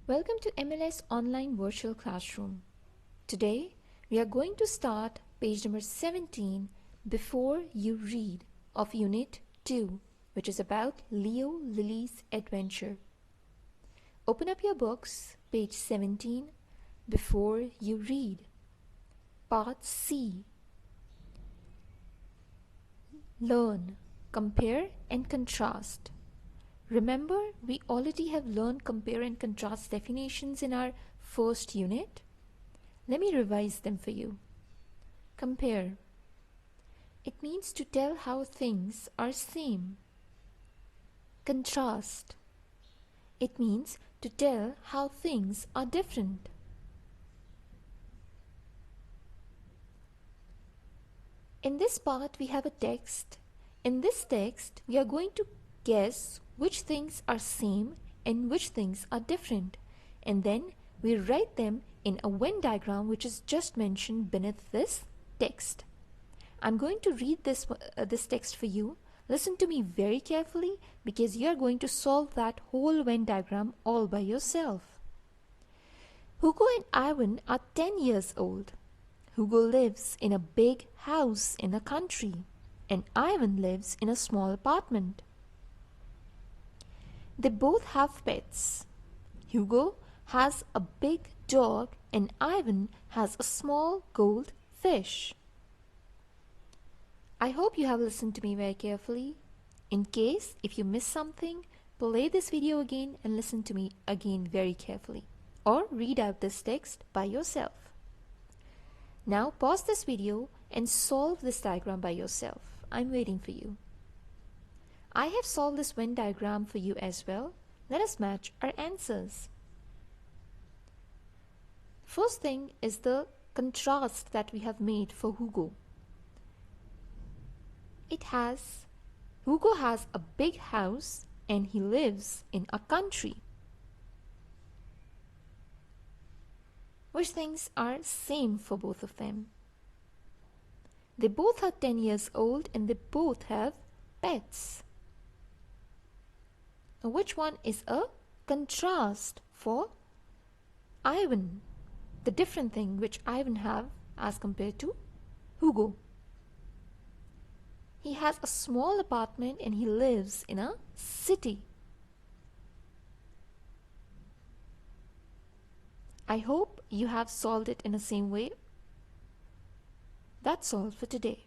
Welcome to MLS Online Virtual Classroom. Today, we are going to start page number 17, Before You Read, of Unit 2, which is about Leo Lily's adventure. Open up your books, page 17, Before You Read. Part C. Learn, compare and contrast. Remember, we already have learned compare and contrast definitions in our first unit. Let me revise them for you. Compare. It means to tell how things are same. Contrast. It means to tell how things are different. In this part, we have a text. In this text, we are going to guess which things are same and which things are different, and then we write them in a Venn diagram which is just mentioned beneath this text. I'm going to read this text for you. Listen to me very carefully because you are going to solve that whole Venn diagram all by yourself. Hugo and Ivan are 10 years old. Hugo lives in a big house in the country, and Ivan lives in a small apartment. They both have pets. Hugo has a big dog and Ivan has a small gold fish. I hope you have listened to me very carefully. In case if you missed something, play this video again and listen to me again very carefully, or read out this text by yourself. Now pause this video and solve this diagram by yourself. I'm waiting for you. I have solved this Venn diagram for you as well. Let us match our answers. First thing is the contrast that we have made for Hugo. Hugo has a big house and he lives in a country. Which things are same for both of them? They both are 10 years old and they both have pets. Now, which one is a contrast for Ivan? The different thing which Ivan have as compared to Hugo. He has a small apartment and he lives in a city. I hope you have solved it in the same way. That's all for today.